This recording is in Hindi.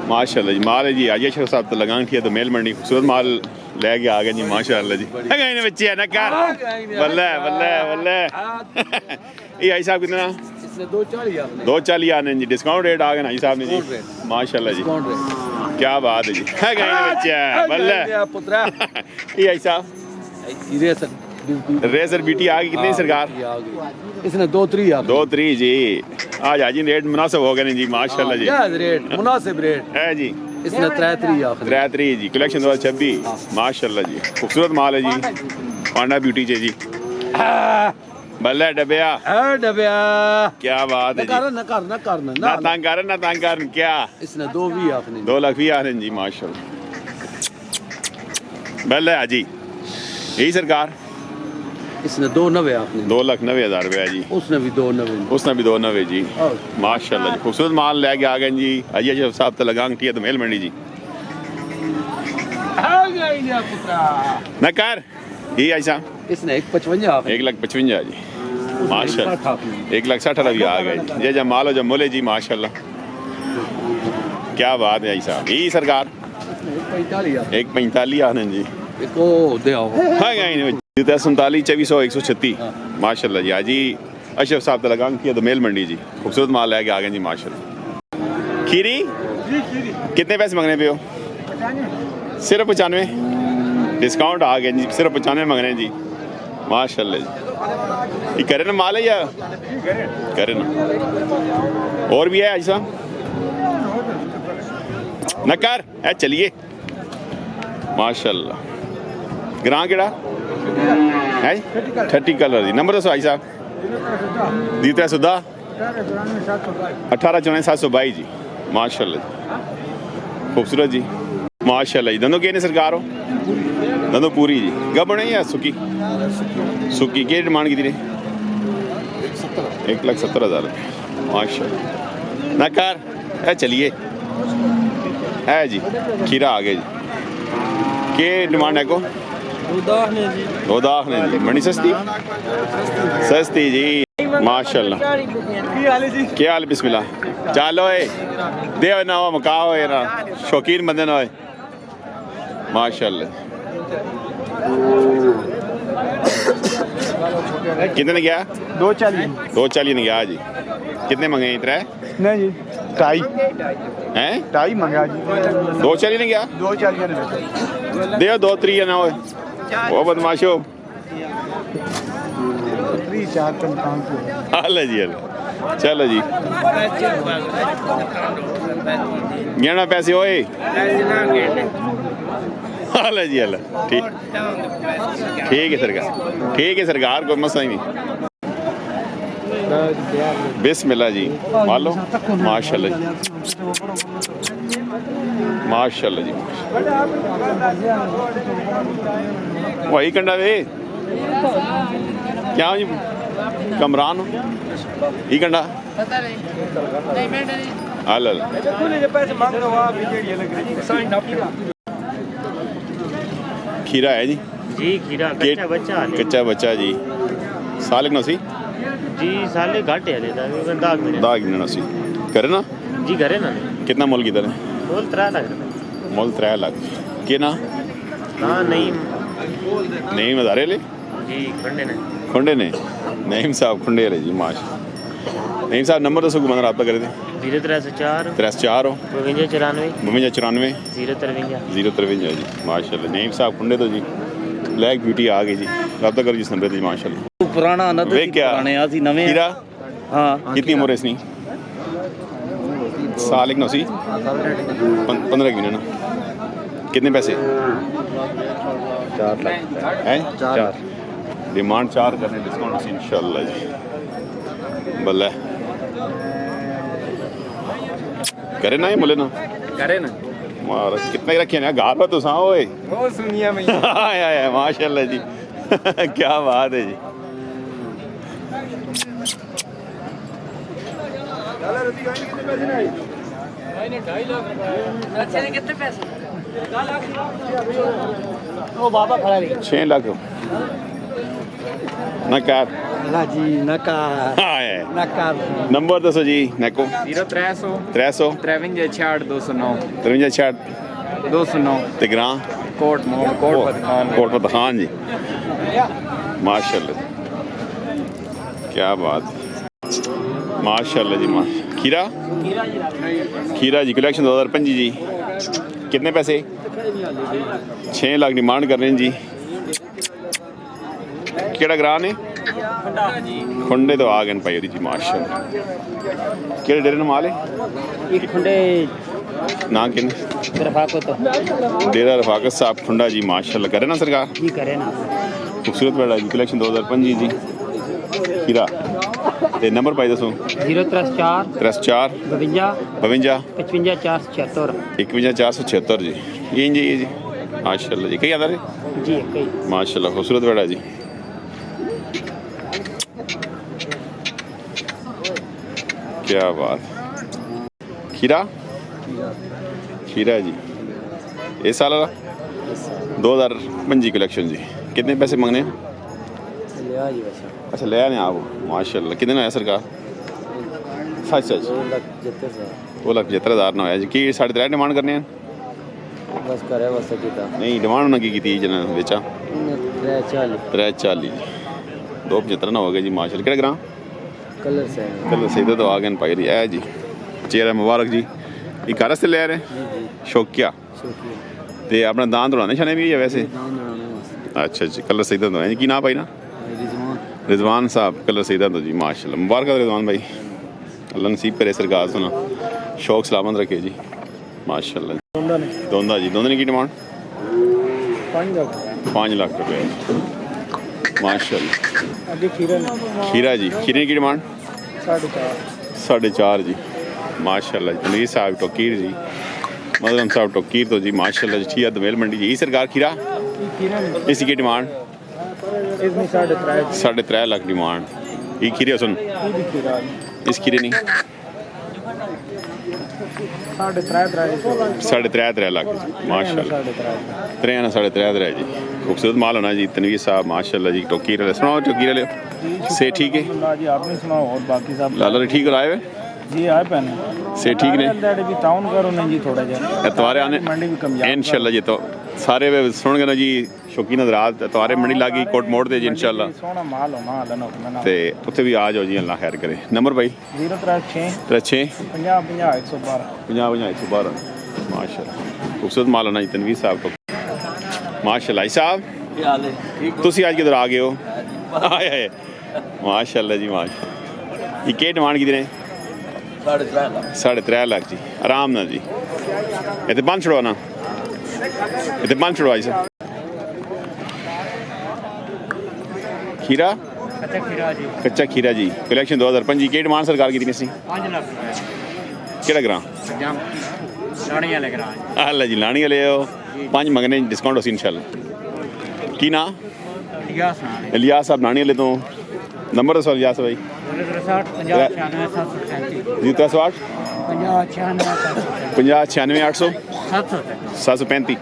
माशाल्लाह जी। माल है जी आजिया शेख साहब तो लगान किया तो मेल मंडी खूबसूरत माल लेके आ गए जी माशाल्लाह जी। है बच्चे है ना कर बल्ले बल्ले बल्ले। ये आई साहब कितना? इसने 240 240 आने जी। डिस्काउंट रेट आ गए ना जी साहब ने जी माशाल्लाह जी। क्या बात है जी। है बच्चे बल्ले। ये आई साहब रेसर बीटी आ गई कितनी सरकार? इसने 2-3 जी। आज हाजी रेट मुनासिब हो गए जी माशाल्लाह जी। रेट मुनासिब रेट है जी। इसने 3 जी। कलेक्शन 2026 माशाल्लाह जी। खूबसूरत माल है जी। पांडा ब्यूटी जी। बल्ले डबिया क्या बात है जी। ना तंग कर क्या? इसने 2 लाख 20 आने जी माशाल्लाह। बल्ले हाजी यही सरकार इसने 290 2,90,000 रुपया जी। उसने भी 290 जी माशाल्लाह जी। खूबसूरत माल लेके आ गए जी। आइए शेख साहब तो लगांग थी तो मेल मंडी जी न कर। ये ऐसा इसने 1,55 1,55,000 जी माशाल्लाह। 1,60,000 भी आ गए जी। जब माल हो जब मोले जी माशाल्लाह। क्या बात है ऐसा। यही सरकार 1,45,000 आने जी। 47 2400 136 माशाल्लाह जी। हाजी अशरफ साहब तो लगांग किया तो मेल मंडी जी खूबसूरत माल लेके आ गए जी माशाल्लाह। खीरी कितने पैसे मांगने पे हो? सिर्फ 95 डिस्काउंट आ गया जी। सिर्फ 95 मांग रहे हैं जी माशाल्लाह जी। ये करे ना माल है या करे ना और भी है आज साहब न कर है चलिए माशाल्लाह। ग्रां केड़ा है 30 कलर जी। नंबर दसो आई साहब दी 310 18 722 जी माशाल्लाह जी। खूबसूरत जी माशाल्लाह जी। दोनों के सरकार हो दोनों पूरी जी गबन है या सुकी? सुकी की डिमांड की 1,70,000 माशाल्लाह ना कर है चलिए है जी। खीरा आ गए जी। के डिमांड है को? 2 दाख ने जी। मंडी सस्ती जी माशाल्लाह। क्या हाल बिस्मिल्लाह चलो दे ना हो मका हो ना शौकीन बंदे ना हो माशाल्लाह। कितने गया? 240 ने गया जी। कितने मंगे इतने? नहीं जी 2.5 हैं 2.5 मंगा जी। 240 ने गया 240 दे 2-3 ना हो वो बदमाशो। 3-4 हाल है जी हाल। चलो जी गिना पैसे होए हाल है जी हाल। ठीक है सरकार कोई मसला ही नहीं। बिस्मिल्लाह जी मालो माशाल्लाह जी वही कंडा वे क्या जी कमरान ही कंडा हल खीरा है जी। खीरा कच्चा बच्चा जी। साल नो सी जी साले घाटे है दाग ना सी करे ना जी करे ना। कितना मोल की तरह? मोल 3 लाख रुपए। मोल 3 लाख के ना हां नहीं मदारे ले जी खुंडे ने नईम साहब खुंडे ले जी माशा। नईम साहब नंबर दसो को बंदा रब्ता करे थे 0304 304 5294 053 जी माशाल्लाह। नईम साहब खुंडे तो जी ब्लैक ब्यूटी आ गई जी रब्ता करो जिस नंबर जी माशाल्लाह। पुराना ना वे क्या नवे खीरा हां कितनी उम्र है इसकी? साल एक नौसी 15 की ना। कितने पैसे? 4 लाख हैं 4 डिमांड 4 करने डिस्काउंट इंशाल्लाह जी बल्ले करे ना ये बोले ना करे ना मारा कितना ही रखे ना घर पर तो सा ओए वो सुनिया में आया माशाल्लाह जी क्या बात है जी। वो बाबा खड़ा रही 6 लाख नकार जी नकार नकार नंबर दसो जी नैको 0300 300 53 209 53 66 209 ते ग्रां कोट मोड़ कोट पठान कोट फतेह खान जी माशाल्लाह क्या बात माशाल्लाह जी खीरा खीरा जी कलेक्शन 2025 जी कितने पैसे 6 लाख डिमांड कर रहे हैं जी केड़ा ग्रां ने खुंडे तो आ गए भाई जी माशाल्लाह केड़े डेरे न माल है एक खुंडे ना किन रफाको तो डेरा रफाकत साहब खुंडा जी माशाल्लाह करे ना सरकार जी करे ना खूबसूरत बेड़ा जी कलेक्शन 2025 जी खीरा ते नंबर पाई दसो 034 34 52 52 55 476 51 476 जी ये जी माशाल्लाह जी कई आता रे जी कई माशाल्लाह खूबसूरत बेड़ा जी क्या बात खीरा खीरा जी इस साल वाला 2025 कलेक्शन जी कितने पैसे मंगने हैं अच्छा ले आने आप माशाल्लाह कितने आया सरकार सच 2,75,000 ना होया जी की 3.5 डिमांड करने हैं बस करे बस किता नहीं डिमांड उन्होंने की थी जना बेचा 340 275 ना हो गया जी माशाल्लाह केड़ा ग्रां कलर से सही तो आ गए भाई जी ऐ जी चेहरा मुबारक जी ये घर से ले रहे शौकिया ते अपना दान दौड़ाने छाने भी है वैसे अच्छा जी कलर सही तो है जी की ना भाई ना रिजवान साहब कलर सही तो जी माशाल्लाह मुबारक रिजवान भाई अल्लाह नसीब करे सरकार सुना शौक सलामत रखे जी माशाल्लाह दोंदा जी दोंदे की डिमांड 5 लाख रुपये माशाल्लाह खीरा जी खीरे की डिमांड 4.5 जी माशाल्लाह जी तनवीर साहब टोकीर जी मदरम साहब टोकीर तो जी माशाल्लाह जी ठीक है दमेल मंडी जी सरकार खीरा इसकी डिमांड 3.5 लाख डिमांड ये खीरे सुन इस खीरे नहीं 3.5 लाख माशाल्लाह 3.5 जी खूबसूरत माल होना जी तनवीर साहब माशाल्लाह जी टोकीर सुनाओ टोकीर ले से ठीक है जी आपने सुना और बाकी सब लाला ठीक कराए हुए जी आए पहने से ठीक ने भी टाउन करो ना जी थोड़ा जा एतवारे आने मंडी भी कम इंशाल्लाह जी तो सारे वे सुनगे ना जी शौकीन हज़रात एतवारे मंडी लागी कोट मोड़ दे जी इंशाल्लाह सोना माल हो माल है ना ते उत्थे भी आ जाओ जी अल्लाह खैर करे नंबर भाई 036 36 50 50 112 50 112 माशाल्लाह खूबसूरत माल होना जी तनवीर साहब को माशाल्लाह भाई साहब तुसी आज किधर आ गए हो आए आए माशाल्लाह जी माशाल्लाह ये के डिमांड कितने 3.5 लाख जी आराम ना जी इतने बंद छुड़वा ना इतने बंद छुड़वाई सर खीरा कच्चा खीरा जी कलेक्शन 2025 की डिमांड सरकार की 5 लाख केड़ा ग्रां अल्लाह जी लाणी वाले हो 5 मंगने डिस्काउंट होसी इंशाल्लाह की ना इलियास साहब लाणी वाले तो नंबर दसो इलियास भाई 50 96 800 735